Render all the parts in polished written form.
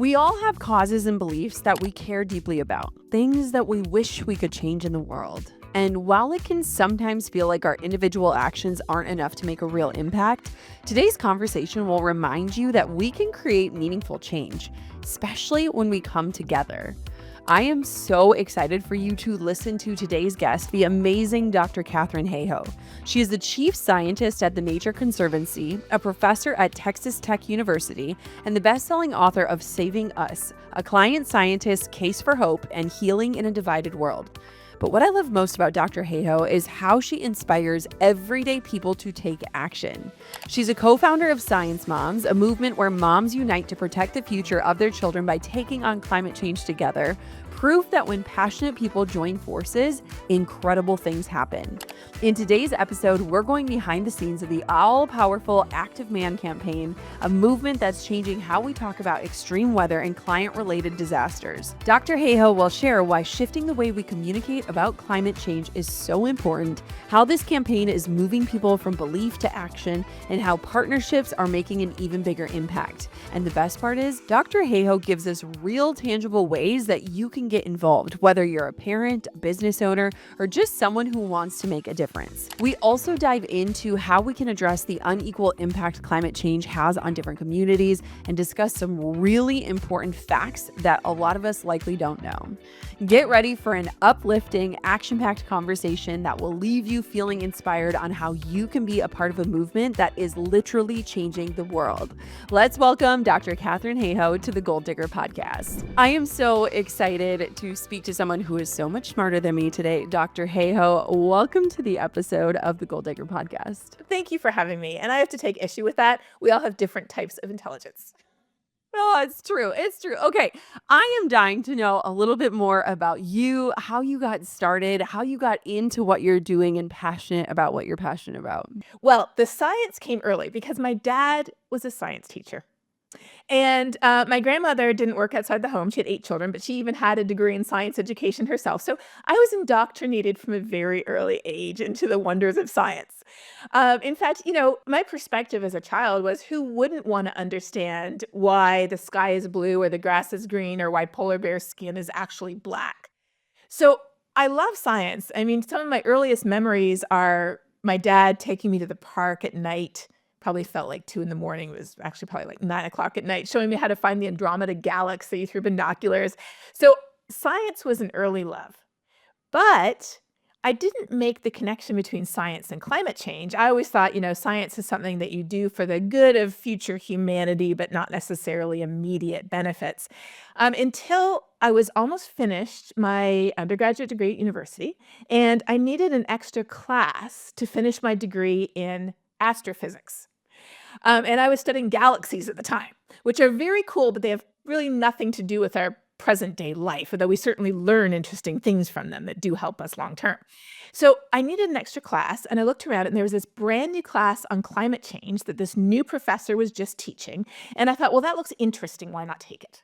We all have causes and beliefs that we care deeply about, things that we wish we could change in the world. And while it can sometimes feel like our individual actions aren't enough to make a real impact, today's conversation will remind you that we can create meaningful change, especially when we come together. I am so excited for you to listen to today's guest, the amazing Dr. Katharine Hayhoe. She is the chief scientist at the Nature Conservancy, a professor at Texas Tech University, and the best-selling author of Saving Us, a client scientist's case for hope and healing in a divided world. But what I love most about Dr. Hayhoe is how she inspires everyday people to take action. She's a co-founder of Science Moms, a movement where moms unite to protect the future of their children by taking on climate change together, proof that when passionate people join forces, incredible things happen. In today's episode, we're going behind the scenes of the all-powerful Active Man campaign, a movement that's changing how we talk about extreme weather and climate-related disasters. Dr. Hayhoe will share why shifting the way we communicate about climate change is so important, how this campaign is moving people from belief to action, and how partnerships are making an even bigger impact. And the best part is, Dr. Hayhoe gives us real, tangible ways that you can get involved, whether you're a parent, a business owner, or just someone who wants to make a difference. We also dive into how we can address the unequal impact climate change has on different communities and discuss some really important facts that a lot of us likely don't know. Get ready for an uplifting, action-packed conversation that will leave you feeling inspired on how you can be a part of a movement that is literally changing the world. Let's welcome Dr. Katharine Hayhoe to the Gold Digger Podcast. I am so excited to speak to someone who is so much smarter than me today. Dr. Hayhoe, welcome to the episode of the Gold Digger Podcast. Thank you for having me. And I have to take issue with that. We all have different types of intelligence. Oh, it's true. It's true. Okay. I am dying to know a little bit more about you, how you got started, how you got into what you're doing and passionate about what you're passionate about. Well, the science came early because my dad was a science teacher. And my grandmother didn't work outside the home. She had 8 children, but she even had a degree in science education herself. So I was indoctrinated from a very early age into the wonders of science. In fact, my perspective as a child was who wouldn't want to understand why the sky is blue or the grass is green or why polar bear skin is actually black. So I love science. I mean, some of my earliest memories are my dad taking me to the park at night. Probably felt like 2 a.m. It was actually probably like 9 o'clock at night, showing me how to find the Andromeda galaxy through binoculars. So science was an early love. But I didn't make the connection between science and climate change. I always thought, science is something that you do for the good of future humanity, but not necessarily immediate benefits. Until I was almost finished my undergraduate degree at university, and I needed an extra class to finish my degree in astrophysics. And I was studying galaxies at the time, which are very cool, but they have really nothing to do with our present day life, although we certainly learn interesting things from them that do help us long term. So I needed an extra class, and I looked around, and there was this brand new class on climate change that this new professor was just teaching. And I thought, well, that looks interesting. Why not take it?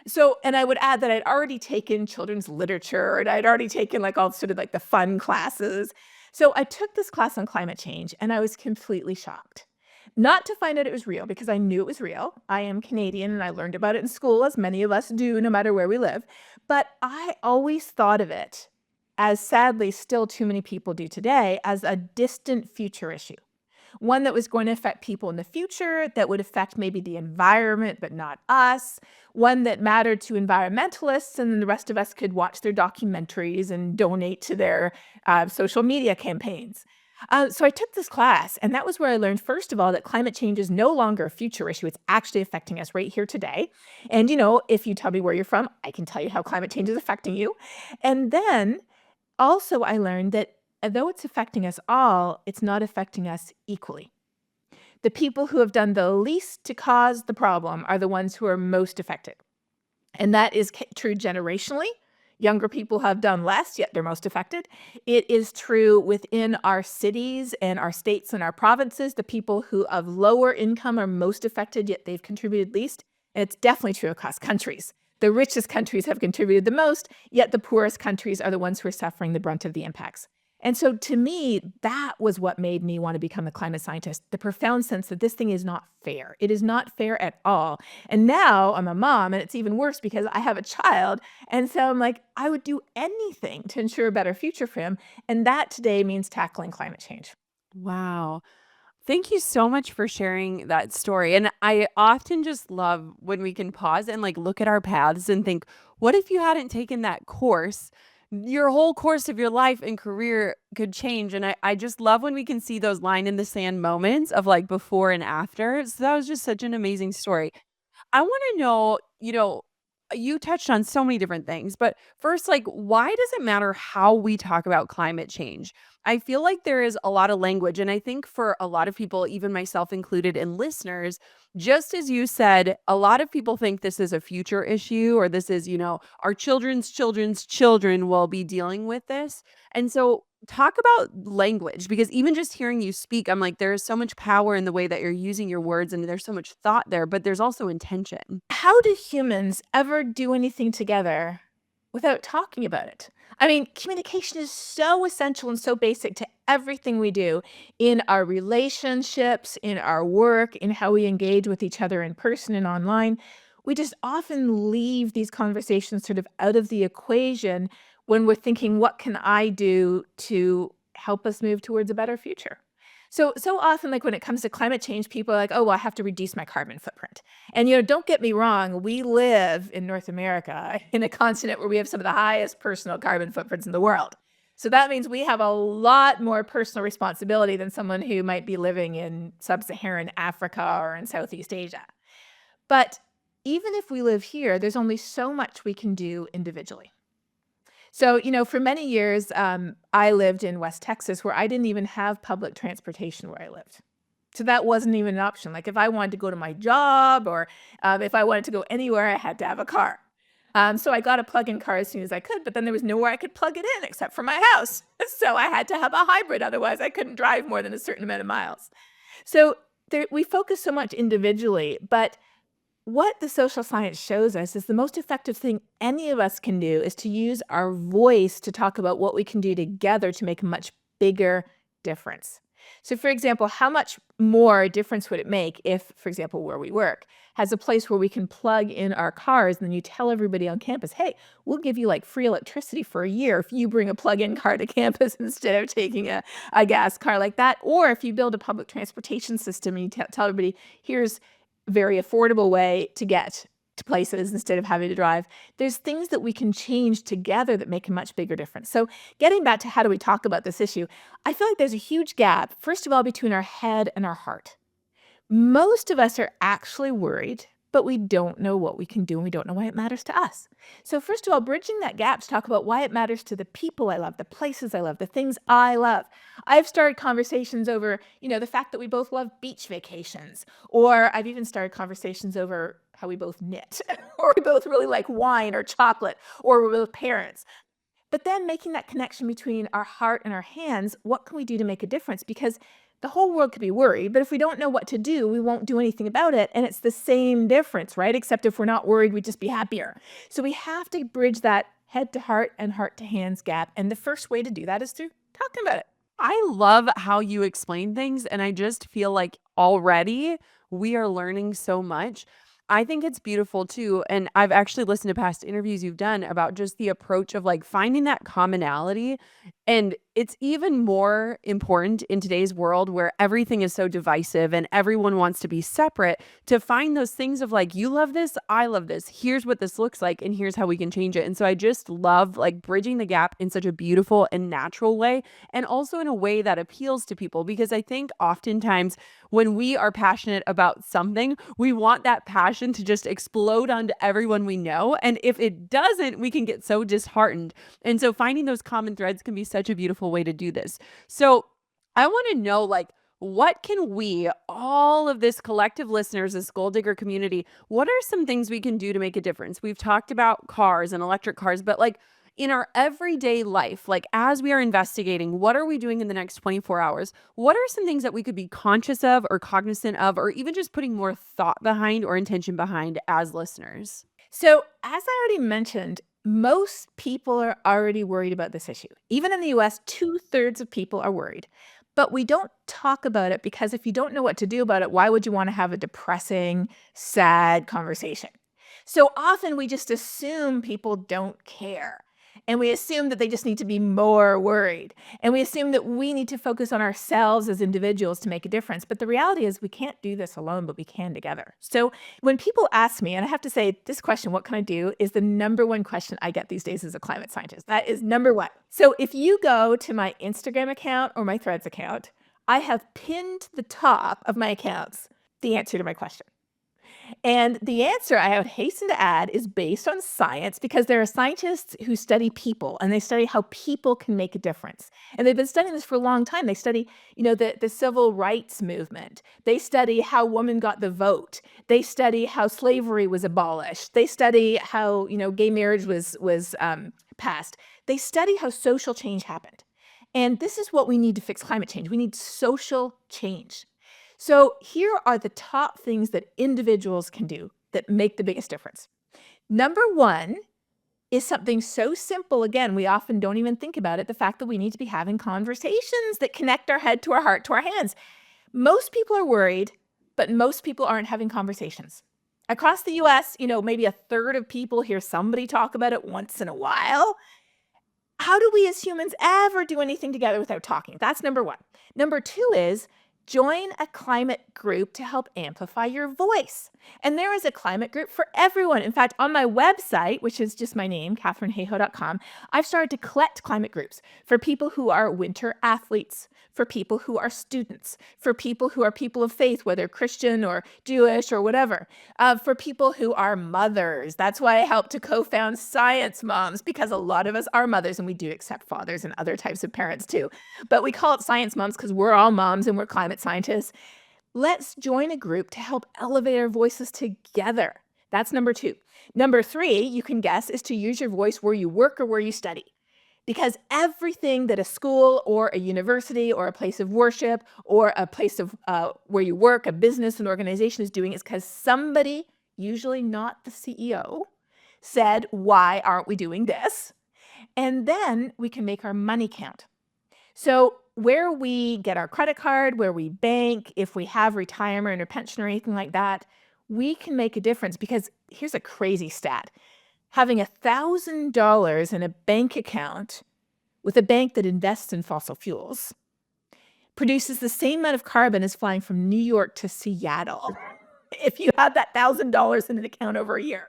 So, and I would add that I'd already taken children's literature, and I'd already taken like all sort of like the fun classes. So I took this class on climate change, and I was completely shocked. Not to find out it was real, because I knew it was real. I am Canadian, and I learned about it in school, as many of us do, no matter where we live. But I always thought of it, as sadly still too many people do today, as a distant future issue. One that was going to affect people in the future, that would affect maybe the environment, but not us. One that mattered to environmentalists, and then the rest of us could watch their documentaries and donate to their social media campaigns. So I took this class, and that was where I learned, first of all, that climate change is no longer a future issue. It's actually affecting us right here today. And, if you tell me where you're from, I can tell you how climate change is affecting you. And then also I learned that though it's affecting us all, it's not affecting us equally. The people who have done the least to cause the problem are the ones who are most affected. And that is true generationally. Younger people have done less, yet they're most affected. It is true within our cities and our states and our provinces. The people who have lower income are most affected, yet they've contributed least. And it's definitely true across countries. The richest countries have contributed the most, yet the poorest countries are the ones who are suffering the brunt of the impacts. And so to me, that was what made me want to become a climate scientist, the profound sense that this thing is not fair. It is not fair at all. And now I'm a mom, and it's even worse because I have a child. And so I'm like, I would do anything to ensure a better future for him. And that today means tackling climate change. Wow. Thank you so much for sharing that story. And I often just love when we can pause and like look at our paths and think, what if you hadn't taken that course? Your whole course of your life and career could change. And I just love when we can see those line in the sand moments of like before and after. So that was just such an amazing story. I wanna know, you touched on so many different things, but first, like, why does it matter how we talk about climate change? I feel like there is a lot of language, and I think for a lot of people, even myself included and listeners, just as you said, a lot of people think this is a future issue or this is, our children's children's children will be dealing with this. And so talk about language because even just hearing you speak, I'm like, there is so much power in the way that you're using your words and there's so much thought there, but there's also intention. How do humans ever do anything together without talking about it? I mean, communication is so essential and so basic to everything we do in our relationships, in our work, in how we engage with each other in person and online. We just often leave these conversations sort of out of the equation when we're thinking, what can I do to help us move towards a better future? So often, like when it comes to climate change, people are like, oh, well, I have to reduce my carbon footprint. And, don't get me wrong, we live in North America, in a continent where we have some of the highest personal carbon footprints in the world. So that means we have a lot more personal responsibility than someone who might be living in sub-Saharan Africa or in Southeast Asia. But even if we live here, there's only so much we can do individually. So, for many years, I lived in West Texas where I didn't even have public transportation where I lived. So that wasn't even an option. Like if I wanted to go to my job or if I wanted to go anywhere, I had to have a car. So I got a plug-in car as soon as I could, but then there was nowhere I could plug it in except for my house. So I had to have a hybrid. Otherwise, I couldn't drive more than a certain amount of miles. So we focus so much individually, but what the social science shows us is the most effective thing any of us can do is to use our voice to talk about what we can do together to make a much bigger difference. So, for example, how much more difference would it make if, for example, where we work has a place where we can plug in our cars and then you tell everybody on campus, hey, we'll give you like free electricity for a year if you bring a plug-in car to campus instead of taking a gas car like that. Or if you build a public transportation system and you tell everybody, here's very affordable way to get to places instead of having to drive. There's things that we can change together that make a much bigger difference. So getting back to how do we talk about this issue, I feel like there's a huge gap, first of all, between our head and our heart. Most of us are actually worried, but we don't know what we can do and we don't know why it matters to us. So first of all, bridging that gap to talk about why it matters to the people I love, the places I love, the things I love. I've started conversations over, the fact that we both love beach vacations, or I've even started conversations over how we both knit, or we both really like wine or chocolate, or we're both parents. But then making that connection between our heart and our hands, what can we do to make a difference? Because the whole world could be worried, but if we don't know what to do, we won't do anything about it. And it's the same difference, right? Except if we're not worried, we'd just be happier. So we have to bridge that head to heart and heart to hands gap. And the first way to do that is through talking about it. I love how you explain things, and I just feel like already we are learning so much. I think it's beautiful too, and I've actually listened to past interviews you've done about just the approach of like finding that commonality. And it's even more important in today's world where everything is so divisive and everyone wants to be separate to find those things of like, you love this, I love this. Here's what this looks like, and here's how we can change it. And so I just love like bridging the gap in such a beautiful and natural way, and also in a way that appeals to people. Because I think oftentimes when we are passionate about something, we want that passion to just explode onto everyone we know. And if it doesn't, we can get so disheartened. And so finding those common threads can be such a beautiful way to do this. So I want to know, like, what can we, all of this collective listeners, this goal digger community, what are some things we can do to make a difference? We've talked about cars and electric cars, but like in our everyday life, like as we are investigating, what are we doing in the next 24 hours? What are some things that we could be conscious of or cognizant of, or even just putting more thought behind or intention behind as listeners? So, as I already mentioned, Most people are already worried about this issue. Even in the US, 2/3 of people are worried. But we don't talk about it because if you don't know what to do about it, why would you want to have a depressing, sad conversation? So often we just assume people don't care. And we assume that they just need to be more worried. And we assume that we need to focus on ourselves as individuals to make a difference. But the reality is we can't do this alone, but we can together. So when people ask me, and I have to say, this question, what can I do, is the number one question I get these days as a climate scientist. That is number one. So if you go to my Instagram account or my Threads account, I have pinned to the top of my accounts the answer to my question. And the answer, I would hasten to add, is based on science because there are scientists who study people and they study how people can make a difference. And they've been studying this for a long time. They study, the civil rights movement. They study how women got the vote. They study how slavery was abolished. They study how, gay marriage was passed. They study how social change happened. And this is what we need to fix climate change. We need social change. So here are the top things that individuals can do that make the biggest difference. Number one is something so simple. Again, we often don't even think about it. The fact that we need to be having conversations that connect our head to our heart to our hands. Most people are worried, but most people aren't having conversations. Across the US, maybe a third of people hear somebody talk about it once in a while. How do we as humans ever do anything together without talking? That's number one. Number two is join a climate group to help amplify your voice. And there is a climate group for everyone. In fact, on my website, which is just my name, katharineHayhoe.com, I've started to collect climate groups for people who are winter athletes, for people who are students, for people who are people of faith, whether Christian or Jewish or whatever, for people who are mothers. That's why I helped to co-found Science Moms, because a lot of us are mothers, and we do accept fathers and other types of parents too. But we call it Science Moms because we're all moms and we're climate scientists. Let's join a group to help elevate our voices together. That's number two. Number three, you can guess, is to use your voice where you work or where you study. Because everything that a school or a university or a place of worship or a place of where you work, a business, an organization is doing is because somebody, usually not the CEO, said, why aren't we doing this? And then we can make our money count. So where we get our credit card, where we bank, if we have retirement or pension or anything like that, we can make a difference because here's a crazy stat. Having $1,000 in a bank account with a bank that invests in fossil fuels produces the same amount of carbon as flying from New York to Seattle if you have that $1,000 in an account over a year.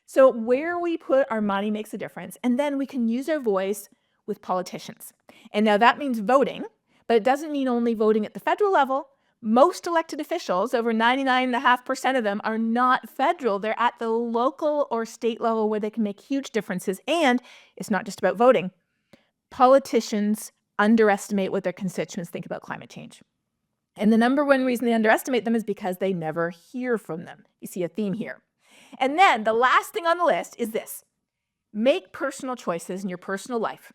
So where we put our money makes a difference. And then we can use our voice with politicians. And now that means voting, but it doesn't mean only voting at the federal level. Most elected officials, over 99.5% of them, are not federal. They're at the local or state level where they can make huge differences. And it's not just about voting. Politicians underestimate what their constituents think about climate change. And the number one reason they underestimate them is because they never hear from them. You see a theme here. And then the last thing on the list is this. Make personal choices in your personal life.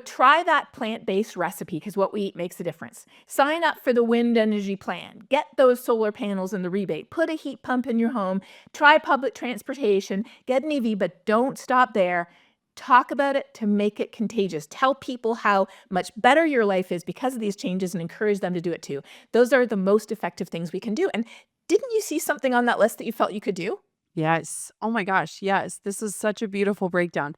Try that plant-based recipe because what we eat makes a difference. Sign up for the wind energy plan. Get those solar panels in the rebate. Put a heat pump in your home. Try public transportation. Get an EV, but don't stop there. Talk about it to make it contagious. Tell people how much better your life is because of these changes and encourage them to do it too. Those are the most effective things we can do. And didn't you see something on that list that you felt you could do? Yes. Oh my gosh. Yes. This is such a beautiful breakdown.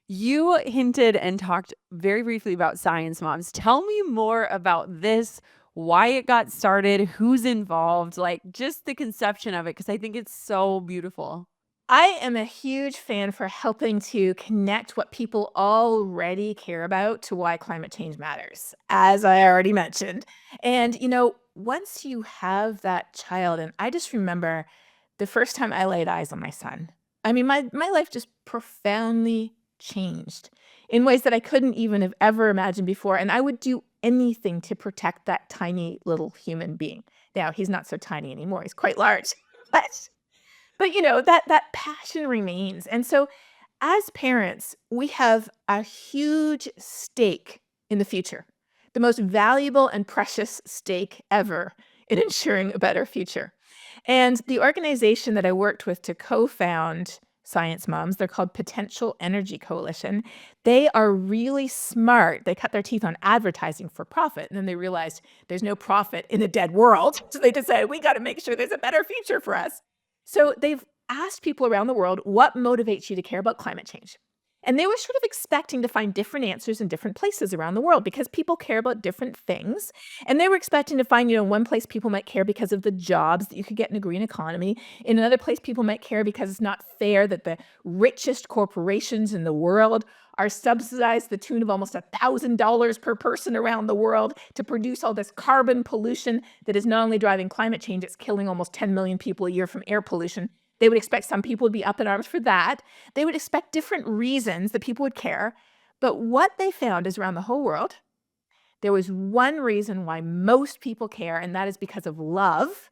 You hinted and talked very briefly about Science Moms. Tell me more about this, why it got started, who's involved, like just the conception of it, because I think it's so beautiful. I am a huge fan for helping to connect what people already care about to why climate change matters, as I already mentioned. And, once you have that child, and I just remember the first time I laid eyes on my son, I mean, my life just profoundly changed in ways that I couldn't even have ever imagined before. And I would do anything to protect that tiny little human being. Now, he's not so tiny anymore. He's quite large. But that passion remains. And so as parents, we have a huge stake in the future, the most valuable and precious stake ever in ensuring a better future. And the organization that I worked with to co-found science moms. They're called Potential Energy Coalition. They are really smart. They cut their teeth on advertising for profit. And then they realized there's no profit in a dead world. So they decided we got to make sure there's a better future for us. So they've asked people around the world, what motivates you to care about climate change? And they were sort of expecting to find different answers in different places around the world because people care about different things. And they were expecting to find, in one place people might care because of the jobs that you could get in a green economy. In another place, people might care because it's not fair that the richest corporations in the world are subsidized to the tune of almost $1,000 per person around the world to produce all this carbon pollution that is not only driving climate change, it's killing almost 10 million people a year from air pollution. They would expect some people would be up in arms for that. They would expect different reasons that people would care. But what they found is around the whole world, there was one reason why most people care, and that is because of love.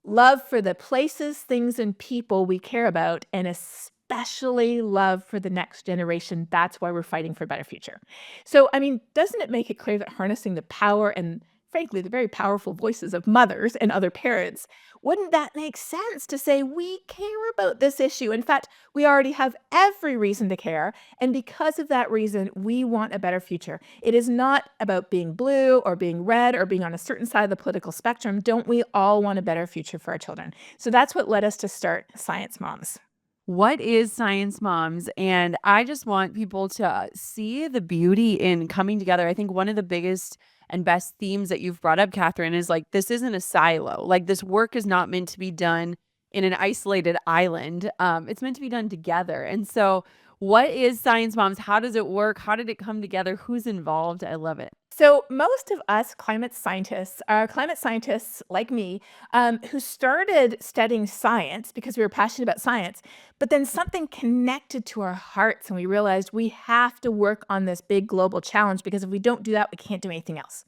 Love for the places, things, and people we care about, and especially love for the next generation. That's why we're fighting for a better future. So, doesn't it make it clear that harnessing the power and, frankly, the very powerful voices of mothers and other parents, wouldn't that make sense to say we care about this issue? In fact, we already have every reason to care. And because of that reason, we want a better future. It is not about being blue or being red or being on a certain side of the political spectrum. Don't we all want a better future for our children? So that's what led us to start Science Moms. What is Science Moms? And I just want people to see the beauty in coming together. I think one of the biggest and best themes that you've brought up, Catherine, is like this isn't a silo. Like this work is not meant to be done in an isolated island. It's meant to be done together. And so, what is Science Moms? How does it work? How did it come together? Who's involved? I love it. So most of us climate scientists are climate scientists like me, who started studying science because we were passionate about science, but then something connected to our hearts and we realized we have to work on this big global challenge because if we don't do that, we can't do anything else.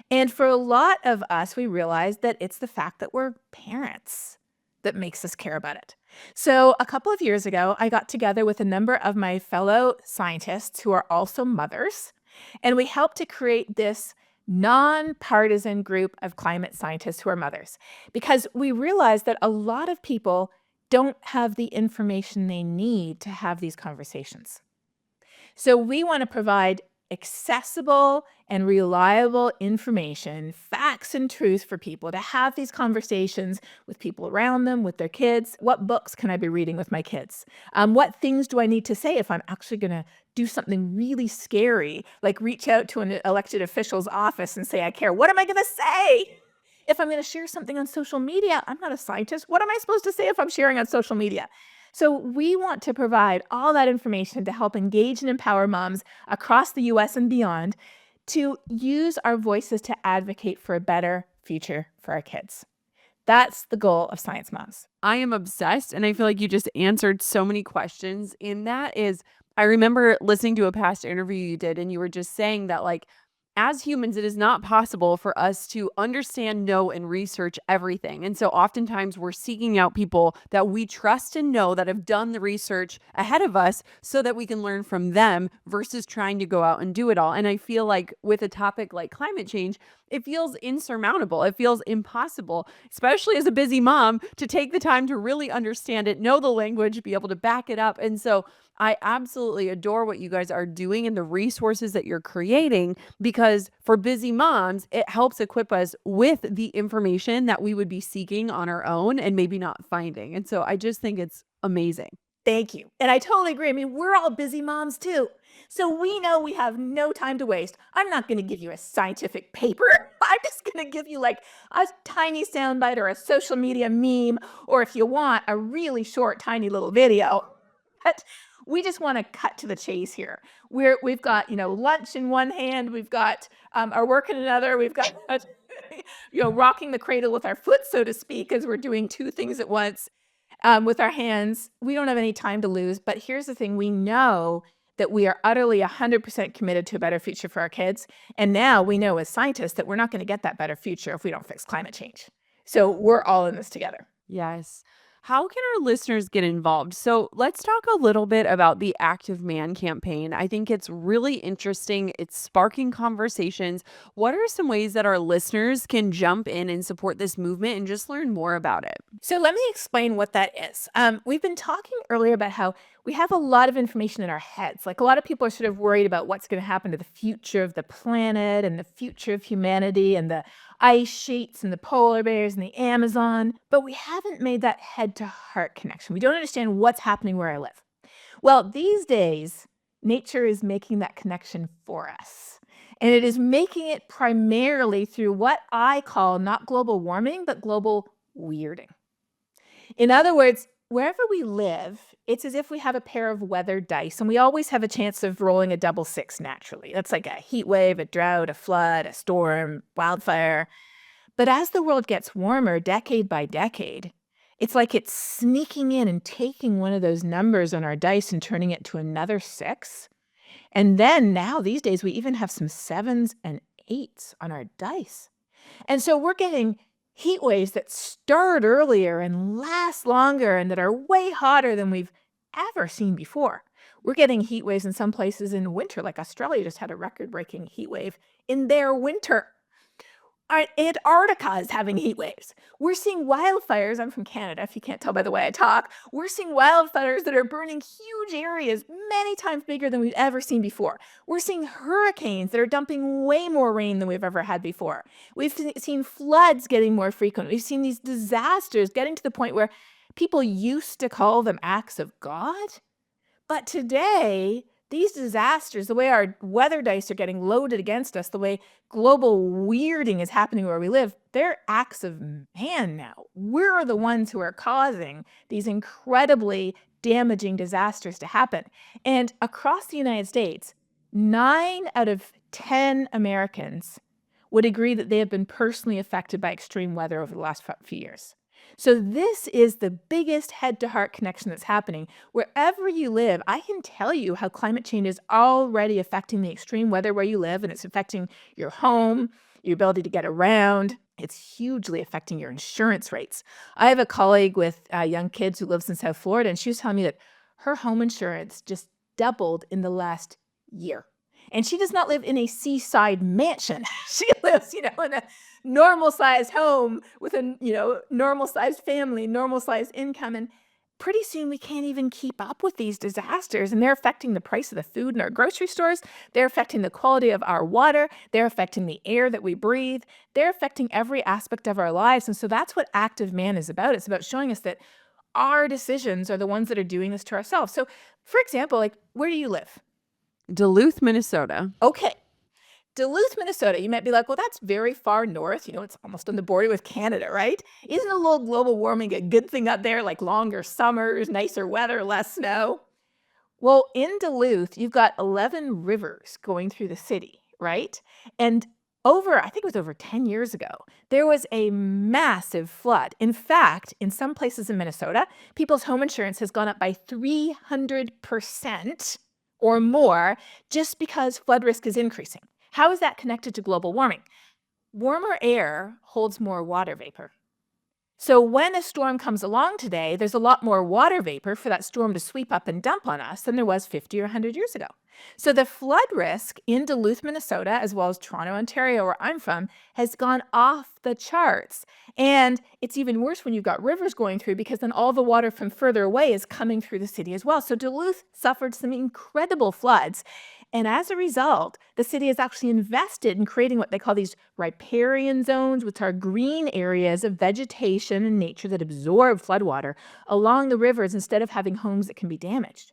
And for a lot of us, we realized that it's the fact that we're parents that makes us care about it. So a couple of years ago, I got together with a number of my fellow scientists who are also mothers, and we helped to create this nonpartisan group of climate scientists who are mothers because we realized that a lot of people don't have the information they need to have these conversations. So we want to provide accessible and reliable information, facts and truth for people to have these conversations with people around them, with their kids. What books can I be reading with my kids? What things do I need to say if I'm actually going to do something really scary, like reach out to an elected official's office and say, I care? What am I going to say? If I'm going to share something on social media, I'm not a scientist. What am I supposed to say if I'm sharing on social media? So we want to provide all that information to help engage and empower moms across the US and beyond to use our voices to advocate for a better future for our kids. That's the goal of Science Moms. I am obsessed, and I feel like you just answered so many questions. In that is, I remember listening to a past interview you did, and you were just saying that, like, as humans, it is not possible for us to understand, know, and research everything. And so oftentimes we're seeking out people that we trust and know that have done the research ahead of us so that we can learn from them versus trying to go out and do it all. And I feel like with a topic like climate change, it feels insurmountable. It feels impossible, especially as a busy mom, to take the time to really understand it, know the language, be able to back it up. And so I absolutely adore what you guys are doing and the resources that you're creating because for busy moms, it helps equip us with the information that we would be seeking on our own and maybe not finding. And so I just think it's amazing. Thank you. And I totally agree. We're all busy moms too. So we know we have no time to waste. I'm not going to give you a scientific paper. I'm just going to give you like a tiny soundbite or a social media meme, or if you want, a really short, tiny little video. But we just want to cut to the chase here. We've got, lunch in one hand. We've got our work in another. We've got, rocking the cradle with our foot, so to speak, as we're doing two things at once with our hands. We don't have any time to lose. But here's the thing. We know that we are utterly 100% committed to a better future for our kids. And now we know as scientists that we're not going to get that better future if we don't fix climate change. So we're all in this together. Yes. How can our listeners get involved? So let's talk a little bit about the Active Man campaign. I think it's really interesting. It's sparking conversations. What are some ways that our listeners can jump in and support this movement and just learn more about it? So let me explain what that is. We've been talking earlier about how we have a lot of information in our heads. Like a lot of people are sort of worried about what's going to happen to the future of the planet and the future of humanity and the ice sheets and the polar bears and the Amazon. But we haven't made that head to heart connection. We don't understand what's happening where I live. Well, these days, nature is making that connection for us. And it is making it primarily through what I call not global warming, but global weirding. In other words, wherever we live, it's as if we have a pair of weather dice, and we always have a chance of rolling a double six naturally. That's like a heat wave, a drought, a flood, a storm, wildfire. But as the world gets warmer decade by decade, it's like it's sneaking in and taking one of those numbers on our dice and turning it to another six. And then now, these days, we even have some sevens and eights on our dice. And so we're getting heat waves that start earlier and last longer and that are way hotter than we've ever seen before. We're getting heat waves in some places in winter, like Australia just had a record-breaking heat wave in their winter. Antarctica is having heat waves. We're seeing wildfires. I'm from Canada, if you can't tell by the way I talk. We're seeing wildfires that are burning huge areas, many times bigger than we've ever seen before. We're seeing hurricanes that are dumping way more rain than we've ever had before. We've seen floods getting more frequent. We've seen these disasters getting to the point where people used to call them acts of God. But today, these disasters, the way our weather dice are getting loaded against us, the way global weirding is happening where we live, they're acts of man now. We're the ones who are causing these incredibly damaging disasters to happen. And across the United States, 9 out of 10 Americans would agree that they have been personally affected by extreme weather over the last few years. So this is the biggest head-to-heart connection that's happening. Wherever you live, I can tell you how climate change is already affecting the extreme weather where you live, and it's affecting your home, your ability to get around. It's hugely affecting your insurance rates. I have a colleague with young kids who lives in South Florida, and she was telling me that her home insurance just doubled in the last year. And she does not live in a seaside mansion. She lives, in a normal-sized home with a, normal-sized family, normal-sized income. And pretty soon we can't even keep up with these disasters. And they're affecting the price of the food in our grocery stores. They're affecting the quality of our water. They're affecting the air that we breathe. They're affecting every aspect of our lives. And so that's what Active Man is about. It's about showing us that our decisions are the ones that are doing this to ourselves. So, for example, where do you live? Duluth, Minnesota. Okay. Duluth, Minnesota, you might be like, well, that's very far north. It's almost on the border with Canada, right? Isn't a little global warming a good thing up there, like longer summers, nicer weather, less snow? Well, in Duluth, you've got 11 rivers going through the city, right? And I think it was over 10 years ago, there was a massive flood. In fact, in some places in Minnesota, people's home insurance has gone up by 300% or more just because flood risk is increasing. How is that connected to global warming? Warmer air holds more water vapor. So when a storm comes along today, there's a lot more water vapor for that storm to sweep up and dump on us than there was 50 or 100 years ago. So the flood risk in Duluth, Minnesota, as well as Toronto, Ontario, where I'm from, has gone off the charts. And it's even worse when you've got rivers going through because then all the water from further away is coming through the city as well. So Duluth suffered some incredible floods. And as a result, the city has actually invested in creating what they call these riparian zones, which are green areas of vegetation and nature that absorb floodwater along the rivers instead of having homes that can be damaged.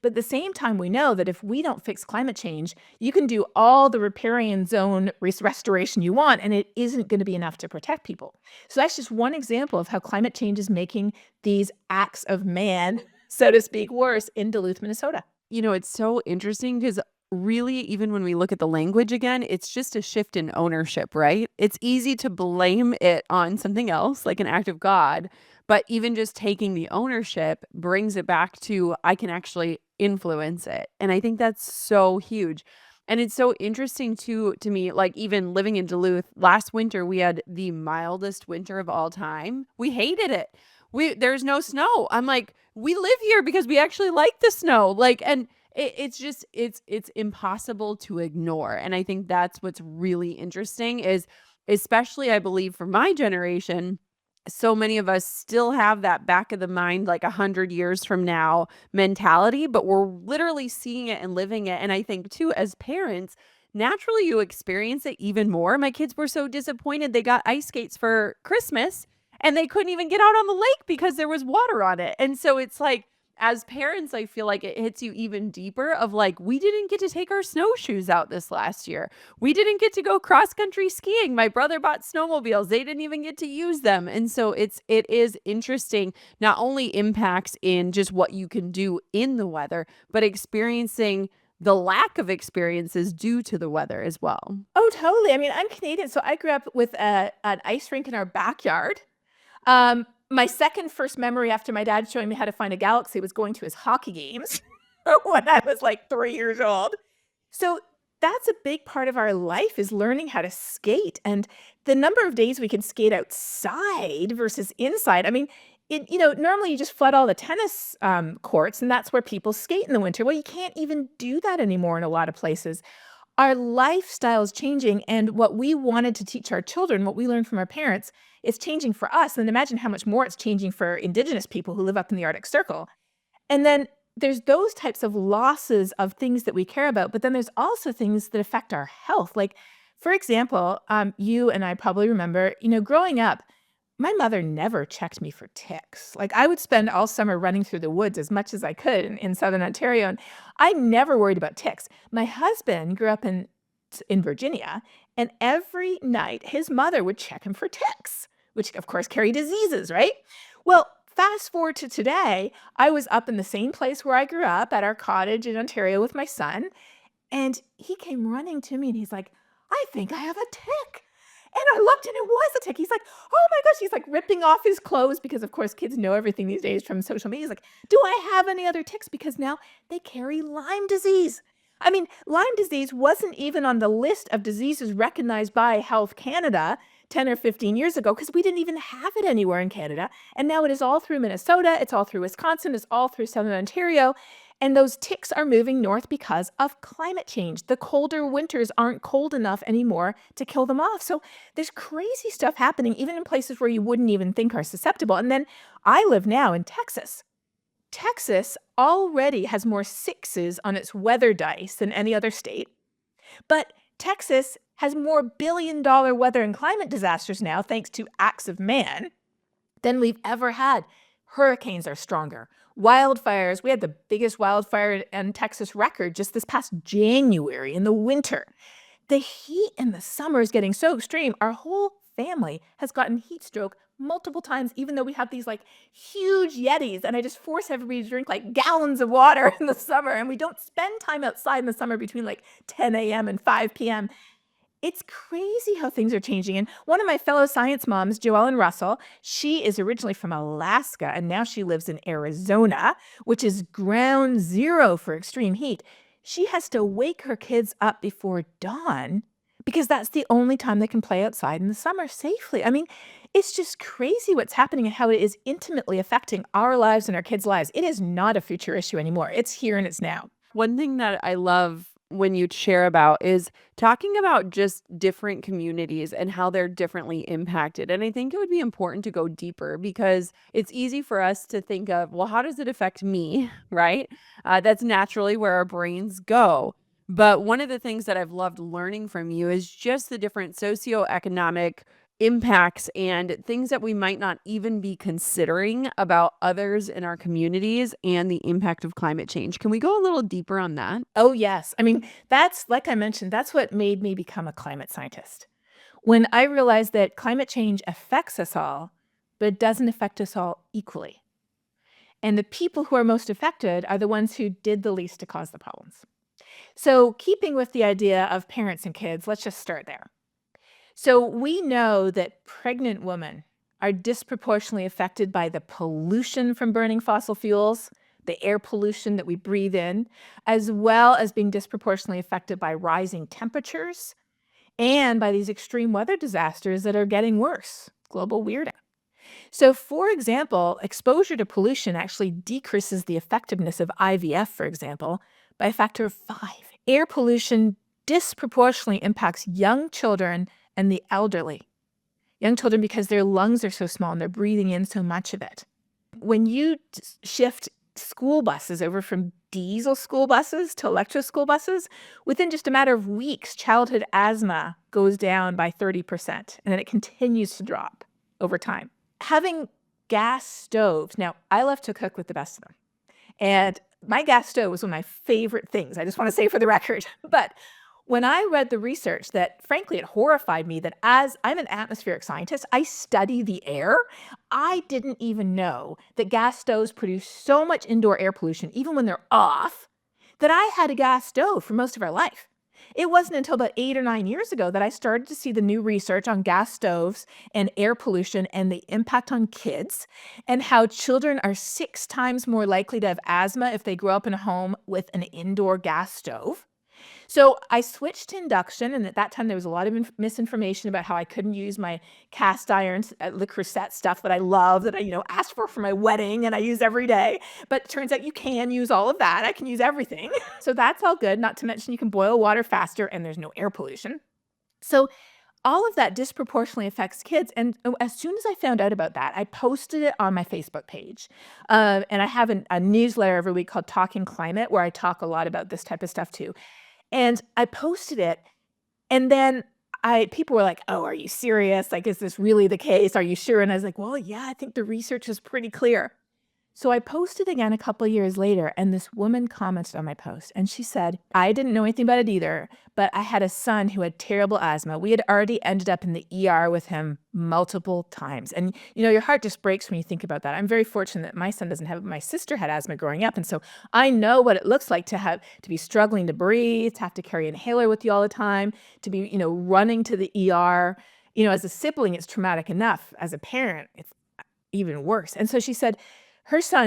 But at the same time, we know that if we don't fix climate change, you can do all the riparian zone restoration you want, and it isn't going to be enough to protect people. So that's just one example of how climate change is making these acts of man, so to speak, worse in Duluth, Minnesota. It's so interesting because really, even when we look at the language again, it's just a shift in ownership, right? It's easy to blame it on something else, like an act of God, but even just taking the ownership brings it back to I can actually influence it. And I think that's so huge. And it's so interesting to me, like even living in Duluth, last winter, we had the mildest winter of all time. We hated it. there's no snow. I'm like, we live here because we actually like the snow. Like, and it's just it's impossible to ignore. And I think that's what's really interesting is, especially I believe for my generation, so many of us still have that back of the mind, like 100 years from now mentality, but we're literally seeing it and living it. And I think too, as parents, naturally you experience it even more. My kids were so disappointed they got ice skates for Christmas and they couldn't even get out on the lake because there was water on it. And so it's like, as parents, I feel like it hits you even deeper of like, we didn't get to take our snowshoes out this last year. We didn't get to go cross country skiing. My brother bought snowmobiles. They didn't even get to use them. And so it is interesting, not only impacts in just what you can do in the weather, but experiencing the lack of experiences due to the weather as well. Oh, totally. I mean, I'm Canadian, so I grew up with an ice rink in our backyard. My second first memory after my dad showing me how to find a galaxy was going to his hockey games when I was like 3 years old. So that's a big part of our life is learning how to skate and the number of days we can skate outside versus inside. I mean, normally you just flood all the tennis courts and that's where people skate in the winter. Well, you can't even do that anymore in a lot of places. Our lifestyle is changing, and what we wanted to teach our children, what we learned from our parents, is changing for us. And imagine how much more it's changing for Indigenous people who live up in the Arctic Circle. And then there's those types of losses of things that we care about, but then there's also things that affect our health. Like, for example, you and I probably remember, growing up, my mother never checked me for ticks. Like, I would spend all summer running through the woods as much as I could in Southern Ontario, and I never worried about ticks. My husband grew up in Virginia, and every night his mother would check him for ticks, which of course carry diseases, right? Well, fast forward to today, I was up in the same place where I grew up at our cottage in Ontario with my son, and he came running to me and he's like, I think I have a tick. And I looked and it was a tick. He's like, oh my gosh. He's like ripping off his clothes because, of course, kids know everything these days from social media. He's like, do I have any other ticks? Because now they carry Lyme disease. I mean, Lyme disease wasn't even on the list of diseases recognized by Health Canada 10 or 15 years ago because we didn't even have it anywhere in Canada. And now it is all through Minnesota. It's all through Wisconsin. It's all through Southern Ontario. And those ticks are moving north because of climate change. The colder winters aren't cold enough anymore to kill them off. So there's crazy stuff happening, even in places where you wouldn't even think are susceptible. And then I live now in Texas. Texas already has more sixes on its weather dice than any other state. But Texas has more billion-dollar weather and climate disasters now, thanks to acts of man, than we've ever had. Hurricanes are stronger. Wildfires, we had the biggest wildfire in Texas record just this past January in the winter. The heat in the summer is getting so extreme. Our whole family has gotten heat stroke multiple times, even though we have these like huge Yetis. And I just force everybody to drink like gallons of water in the summer. And we don't spend time outside in the summer between like 10 a.m. and 5 p.m. It's crazy how things are changing. And one of my fellow science moms, Joellen Russell, she is originally from Alaska and now she lives in Arizona, which is ground zero for extreme heat. She has to wake her kids up before dawn because that's the only time they can play outside in the summer safely. I mean, it's just crazy what's happening and how it is intimately affecting our lives and our kids' lives. It is not a future issue anymore. It's here and it's now. One thing that I love when you share about is talking about just different communities and how they're differently impacted. And I think it would be important to go deeper because it's easy for us to think of, well, how does it affect me? Right? That's naturally where our brains go. But one of the things that I've loved learning from you is just the different socioeconomic impacts and things that we might not even be considering about others in our communities and the impact of climate change. Can we go a little deeper on that? Oh, yes. I mean, that's like I mentioned, that's what made me become a climate scientist. When I realized that climate change affects us all, but it doesn't affect us all equally. And the people who are most affected are the ones who did the least to cause the problems. So, keeping with the idea of parents and kids, let's just start there. So we know that pregnant women are disproportionately affected by the pollution from burning fossil fuels, the air pollution that we breathe in, as well as being disproportionately affected by rising temperatures and by these extreme weather disasters that are getting worse, global weirding. So, for example, exposure to pollution actually decreases the effectiveness of IVF, for example, by a factor of 5. Air pollution disproportionately impacts young children and the elderly. Young children, because their lungs are so small and they're breathing in so much of it. When you shift school buses over from diesel school buses to electric school buses, within just a matter of weeks, childhood asthma goes down by 30%, and then it continues to drop over time. Having gas stoves, now I love to cook with the best of them. And my gas stove was one of my favorite things. I just want to say for the record. But when I read the research that, frankly, it horrified me that as I'm an atmospheric scientist, I study the air. I didn't even know that gas stoves produce so much indoor air pollution, even when they're off, that I had a gas stove for most of our life. It wasn't until about 8 or 9 years ago that I started to see the new research on gas stoves and air pollution and the impact on kids, and how children are 6 times more likely to have asthma if they grow up in a home with an indoor gas stove. So I switched to induction, and at that time there was a lot of misinformation about how I couldn't use my cast iron Le Creuset stuff that I love, that I asked for my wedding and I use every day. But it turns out you can use all of that. I can use everything. So that's all good. Not to mention you can boil water faster and there's no air pollution. So all of that disproportionately affects kids. And as soon as I found out about that, I posted it on my Facebook page. And I have a newsletter every week called Talking Climate, where I talk a lot about this type of stuff too. And I posted it, and then people were like, "Oh, are you serious? Like, is this really the case? Are you sure?" And I was like, "Well, yeah, I think the research is pretty clear." So I posted again a couple of years later, and this woman commented on my post, and she said, "I didn't know anything about it either, but I had a son who had terrible asthma. We had already ended up in the ER with him multiple times." And your heart just breaks when you think about that. I'm very fortunate that my son doesn't have it. My sister had asthma growing up, and so I know what it looks like to be struggling to breathe, to have to carry an inhaler with you all the time, to be running to the ER. As a sibling, it's traumatic enough. As a parent, it's even worse. And so she said,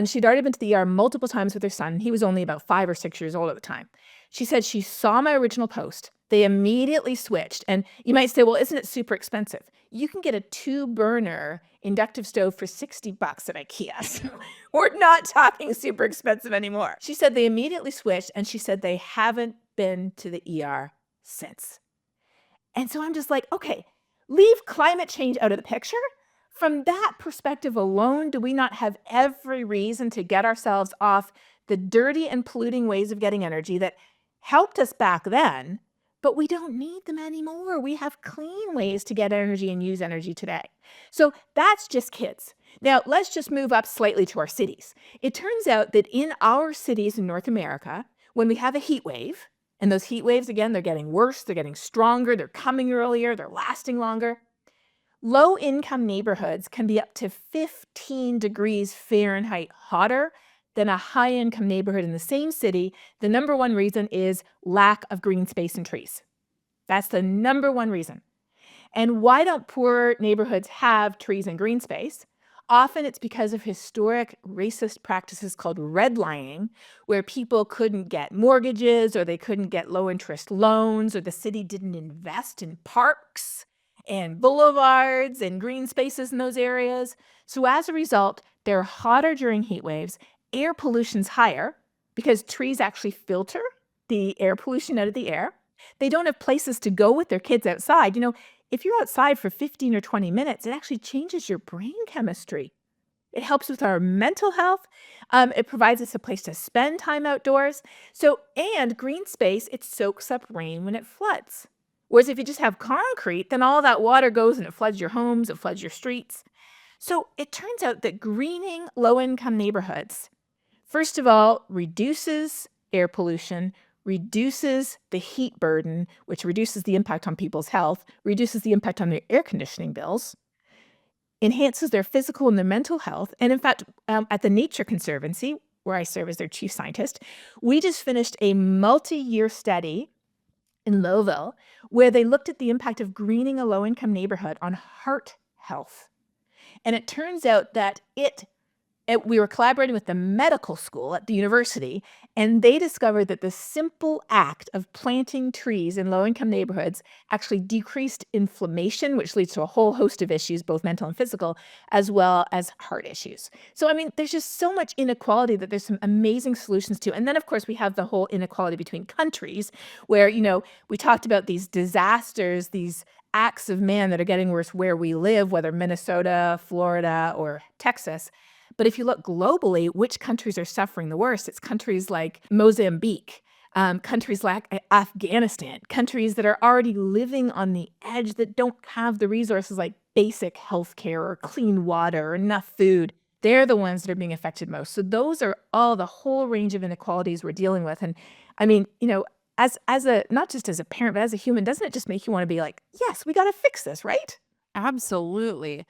she'd already been to the ER multiple times with her son. He was only about 5 or 6 years old at the time. She said she saw my original post. They immediately switched. And you might say, well, isn't it super expensive? You can get a 2-burner inductive stove for $60 at IKEA. So we're not talking super expensive anymore. She said they immediately switched, and she said they haven't been to the ER since. And so I'm just like, okay, leave climate change out of the picture. From that perspective alone, do we not have every reason to get ourselves off the dirty and polluting ways of getting energy that helped us back then, but we don't need them anymore? We have clean ways to get energy and use energy today. So that's just kids. Now, let's just move up slightly to our cities. It turns out that in our cities in North America, when we have a heat wave, and those heat waves, again, they're getting worse, they're getting stronger, they're coming earlier, they're lasting longer. Low-income neighborhoods can be up to 15 degrees Fahrenheit hotter than a high-income neighborhood in the same city. The number one reason is lack of green space and trees. That's the number one reason. And why don't poor neighborhoods have trees and green space? Often it's because of historic racist practices called redlining, where people couldn't get mortgages, or they couldn't get low-interest loans, or the city didn't invest in parks and boulevards and green spaces in those areas. So as a result, they're hotter during heat waves, air pollution's higher because trees actually filter the air pollution out of the air. They don't have places to go with their kids outside. If you're outside for 15 or 20 minutes, it actually changes your brain chemistry. It helps with our mental health. It provides us a place to spend time outdoors. And green space, it soaks up rain when it floods. Whereas if you just have concrete, then all that water goes and it floods your homes, it floods your streets. So it turns out that greening low-income neighborhoods, first of all, reduces air pollution, reduces the heat burden, which reduces the impact on people's health, reduces the impact on their air conditioning bills, enhances their physical and their mental health. And in fact, at the Nature Conservancy, where I serve as their chief scientist, we just finished a multi-year study in Lowville, where they looked at the impact of greening a low-income neighborhood on heart health. And it turns out that it We were collaborating with the medical school at the university, and they discovered that the simple act of planting trees in low-income neighborhoods actually decreased inflammation, which leads to a whole host of issues, both mental and physical, as well as heart issues. So, I mean, there's just so much inequality that there's some amazing solutions to. And then, of course, we have the whole inequality between countries where, we talked about these disasters, these acts of man that are getting worse where we live, whether Minnesota, Florida, or Texas. But if you look globally, which countries are suffering the worst? It's countries like Mozambique, countries like Afghanistan, countries that are already living on the edge that don't have the resources like basic health care or clean water or enough food. They're the ones that are being affected most. So those are all the whole range of inequalities we're dealing with. And I mean, as a not just as a parent, but as a human, doesn't it just make you want to be like, yes, we got to fix this, right? Absolutely.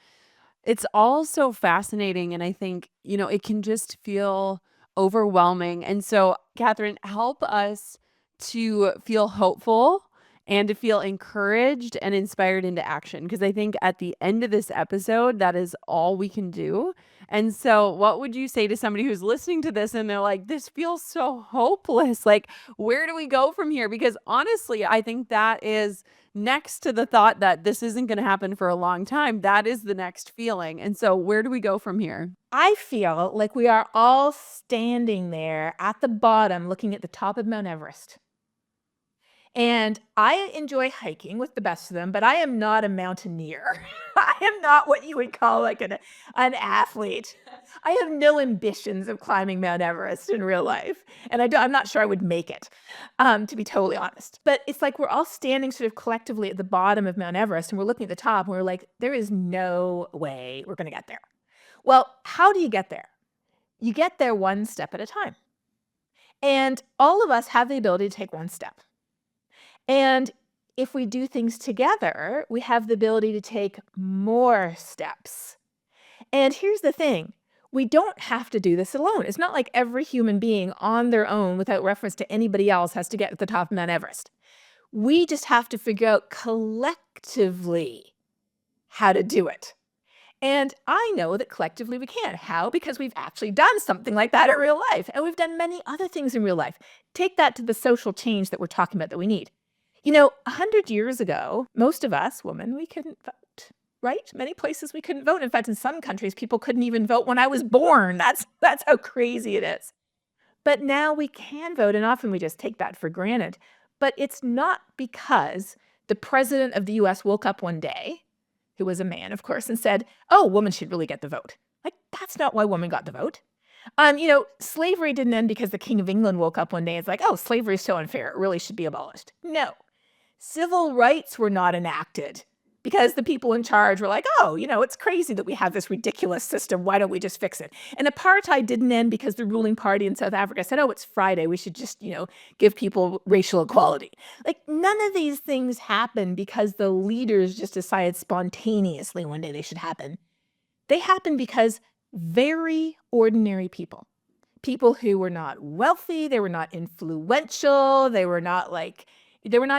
It's all so fascinating, and I think, it can just feel overwhelming, and so, Catherine, help us to feel hopeful and to feel encouraged and inspired into action, because I think at the end of this episode, that is all we can do, and so what would you say to somebody who's listening to this and they're like, "This feels so hopeless, like, where do we go from here?" Because honestly, I think that is next to the thought that this isn't gonna happen for a long time, that is the next feeling, and so where do we go from here? I feel like we are all standing there at the bottom looking at the top of Mount Everest. And I enjoy hiking with the best of them, but I am not a mountaineer. I am not what you would call like an athlete. I have no ambitions of climbing Mount Everest in real life. And I'm not sure I would make it, to be totally honest. But it's like we're all standing sort of collectively at the bottom of Mount Everest and we're looking at the top and we're like, there is no way we're going to get there. Well, how do you get there? You get there one step at a time. And all of us have the ability to take one step. And if we do things together, we have the ability to take more steps. And here's the thing. We don't have to do this alone. It's not like every human being on their own without reference to anybody else has to get to the top of Mount Everest. We just have to figure out collectively how to do it. And I know that collectively we can. How? Because we've actually done something like that in real life. And we've done many other things in real life. Take that to the social change that we're talking about that we need. 100 years ago, most of us women, we couldn't vote, right? Many places we couldn't vote. In fact, in some countries, people couldn't even vote when I was born. That's how crazy it is. But now we can vote, and often we just take that for granted. But it's not because the president of the US woke up one day, who was a man, of course, and said, oh, women should really get the vote. Like, that's not why women got the vote. Slavery didn't end because the King of England woke up one day and was like, oh, slavery is so unfair. It really should be abolished. No. Civil rights were not enacted because the people in charge were like, oh, it's crazy that we have this ridiculous system. Why don't we just fix it? And apartheid didn't end because the ruling party in South Africa said, oh, it's Friday. We should just, give people racial equality. Like, none of these things happen because the leaders just decided spontaneously one day they should happen. They happen because very ordinary people who were not wealthy, they were not influential, they were not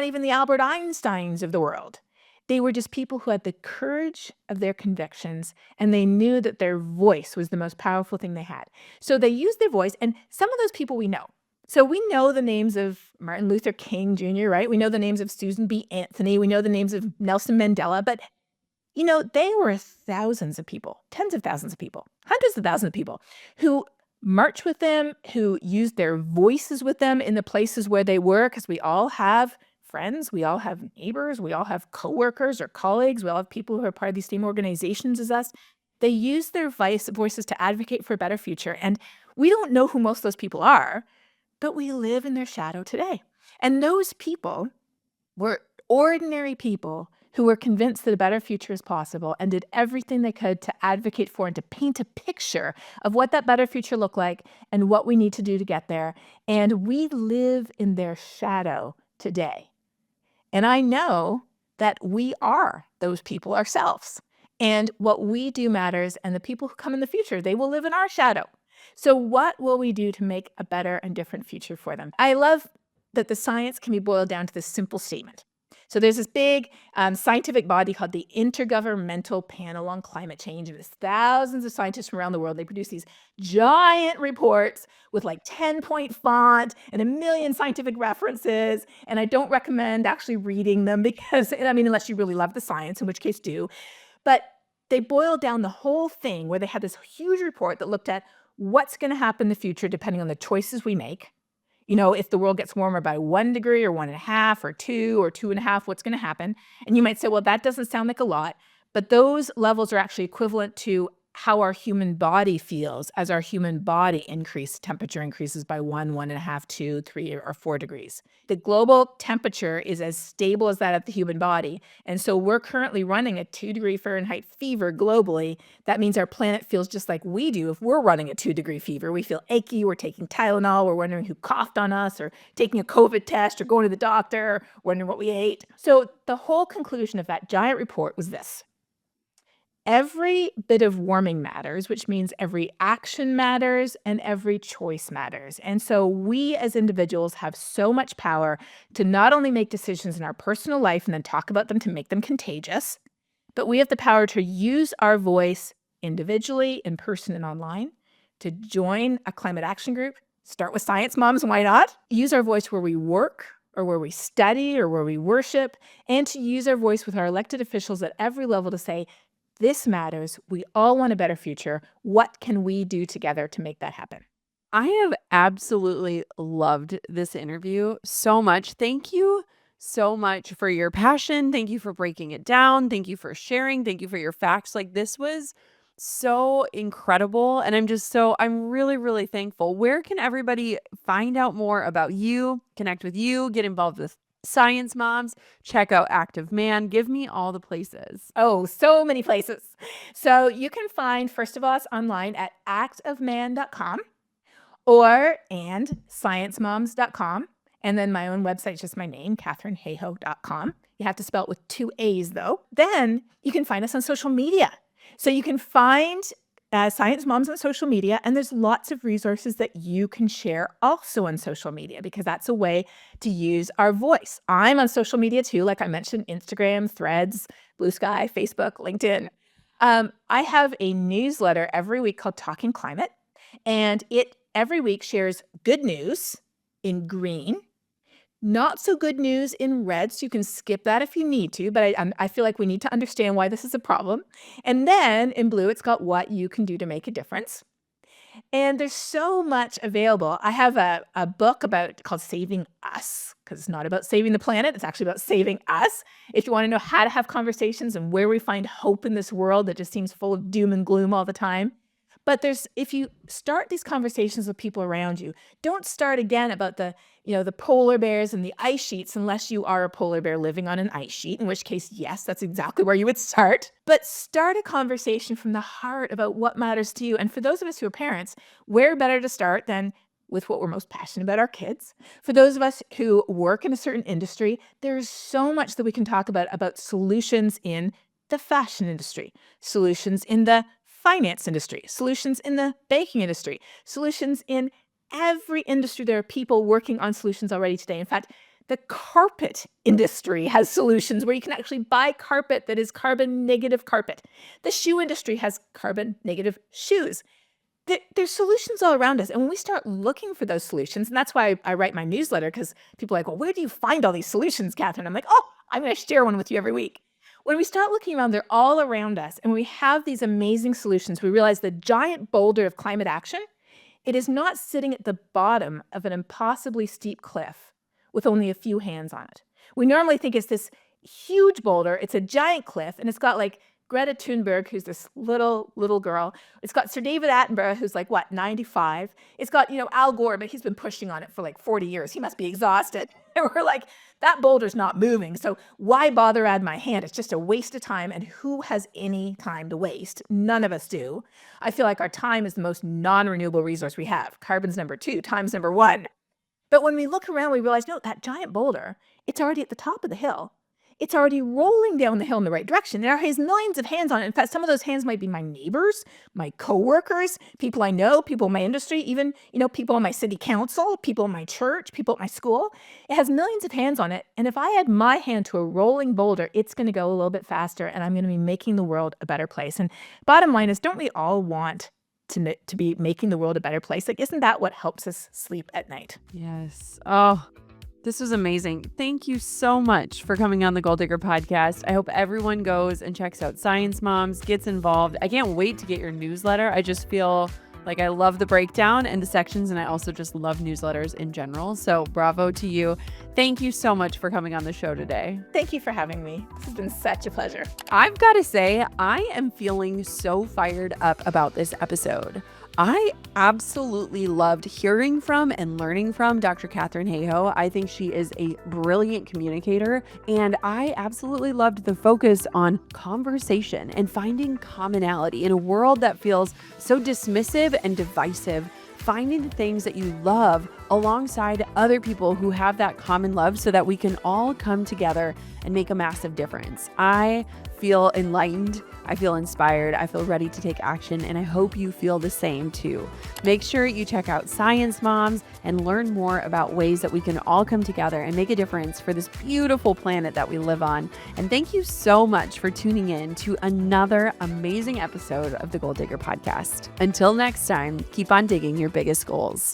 even the Albert Einsteins of the world. They were just people who had the courage of their convictions, and they knew that their voice was the most powerful thing they had. So they used their voice, and some of those people we know. So we know the names of Martin Luther King Jr., right? We know the names of Susan B. Anthony. We know the names of Nelson Mandela. But, they were thousands of people, tens of thousands of people, hundreds of thousands of people who marched with them, who used their voices with them in the places where they were, because we all have friends, we all have neighbors, we all have coworkers or colleagues, we all have people who are part of these same organizations as us. They use their voices to advocate for a better future. And we don't know who most of those people are, but we live in their shadow today. And those people were ordinary people who were convinced that a better future is possible and did everything they could to advocate for and to paint a picture of what that better future looked like and what we need to do to get there. And we live in their shadow today. And I know that we are those people ourselves. And what we do matters, and the people who come in the future, they will live in our shadow. So what will we do to make a better and different future for them? I love that the science can be boiled down to this simple statement. So there's this big scientific body called the Intergovernmental Panel on Climate Change. And there's thousands of scientists from around the world. They produce these giant reports with like 10-point font and a million scientific references. And I don't recommend actually reading them because, I mean, unless you really love the science, in which case do. But they boiled down the whole thing where they had this huge report that looked at what's going to happen in the future depending on the choices we make. You know, if the world gets warmer by 1 degree or 1.5 or 2 or 2.5, what's going to happen? And you might say, well, that doesn't sound like a lot, but those levels are actually equivalent to how our human body feels as our human body temperature increases by 1.5, 2, 3, or 4 degrees. The global temperature is as stable as that of the human body. And so we're currently running a 2-degree Fahrenheit fever globally. That means our planet feels just like we do if we're running a 2-degree fever. We feel achy, we're taking Tylenol, we're wondering who coughed on us, or taking a COVID test, or going to the doctor, wondering what we ate. So the whole conclusion of that giant report was this. Every bit of warming matters, which means every action matters and every choice matters. And so we as individuals have so much power to not only make decisions in our personal life and then talk about them to make them contagious, but we have the power to use our voice individually, in person, and online, to join a climate action group, start with Science Moms, why not? Use our voice where we work or where we study or where we worship, and to use our voice with our elected officials at every level to say, this matters. We all want a better future. What can we do together to make that happen? I have absolutely loved this interview so much. Thank you so much for your passion. Thank you for breaking it down. Thank you for sharing. Thank you for your facts. Like, this was so incredible. And I'm really, really thankful. Where can everybody find out more about you, connect with you, get involved with Science Moms, check out Active Man? Give me all the places. Oh, so many places. So you can find, first of all, us online at actofman.com and sciencemoms.com. And then my own website is just my name, katharineHayhoe.com. You have to spell it with 2 A's though. Then you can find us on social media. So you can find Science Moms on social media, and there's lots of resources that you can share also on social media because that's a way to use our voice. I'm on social media too, like I mentioned, Instagram, Threads, Blue Sky, Facebook, LinkedIn. I have a newsletter every week called Talking Climate, and it every week shares good news in green, not so good news in red, so you can skip that if you need to, but I feel like we need to understand why this is a problem. And then in blue, it's got what you can do to make a difference. And there's so much available. I have a book called Saving Us, because it's not about saving the planet. It's actually about saving us. If you want to know how to have conversations and where we find hope in this world that just seems full of doom and gloom all the time. But if you start these conversations with people around you, don't start again about the polar bears and the ice sheets unless you are a polar bear living on an ice sheet, in which case, yes, that's exactly where you would start. But start a conversation from the heart about what matters to you. And for those of us who are parents, where better to start than with what we're most passionate about, our kids? For those of us who work in a certain industry, there's so much that we can talk about solutions in the fashion industry, solutions in the finance industry, solutions in the baking industry, solutions in every industry. There are people working on solutions already today. In fact, the carpet industry has solutions where you can actually buy carpet that is carbon negative carpet. The shoe industry has carbon negative shoes. There's solutions all around us. And when we start looking for those solutions, and that's why I write my newsletter, because people are like, well, where do you find all these solutions, Katharine? I'm like, oh, I'm going to share one with you every week. When we start looking around, they're all around us, and we have these amazing solutions. We realize the giant boulder of climate action, it is not sitting at the bottom of an impossibly steep cliff with only a few hands on it. We normally think it's this huge boulder, it's a giant cliff, and it's got like Greta Thunberg, who's this little girl. It's got Sir David Attenborough, who's like, 95? It's got, Al Gore, but he's been pushing on it for like 40 years. He must be exhausted. And we're like, that boulder's not moving, so why bother add my hand? It's just a waste of time, and who has any time to waste? None of us do. I feel like our time is the most non-renewable resource we have. Carbon's number 2, time's number 1. But when we look around, we realize, no, that giant boulder, it's already at the top of the hill. it's already rolling down the hill in the right direction. And it has millions of hands on it. In fact, some of those hands might be my neighbors, my coworkers, people I know, people in my industry, even, people on my city council, people in my church, people at my school. It has millions of hands on it. And if I add my hand to a rolling boulder, it's going to go a little bit faster, and I'm going to be making the world a better place. And bottom line is, don't we all want to be making the world a better place? Like, isn't that what helps us sleep at night? Yes. Oh, this was amazing. Thank you so much for coming on the Goal Digger podcast. I hope everyone goes and checks out Science Moms, gets involved. I can't wait to get your newsletter. I just feel like I love the breakdown and the sections, and I also just love newsletters in general. So bravo to you. Thank you so much for coming on the show today. Thank you for having me. This has been such a pleasure. I've got to say, I am feeling so fired up about this episode. I absolutely loved hearing from and learning from Dr. Katharine Hayhoe. I think she is a brilliant communicator, and I absolutely loved the focus on conversation and finding commonality in a world that feels so dismissive and divisive. Finding the things that you love alongside other people who have that common love so that we can all come together and make a massive difference. I feel enlightened. I feel inspired. I feel ready to take action, and I hope you feel the same too. Make sure you check out Science Moms and learn more about ways that we can all come together and make a difference for this beautiful planet that we live on. And thank you so much for tuning in to another amazing episode of the Goal Digger podcast. Until next time, keep on digging your biggest goals.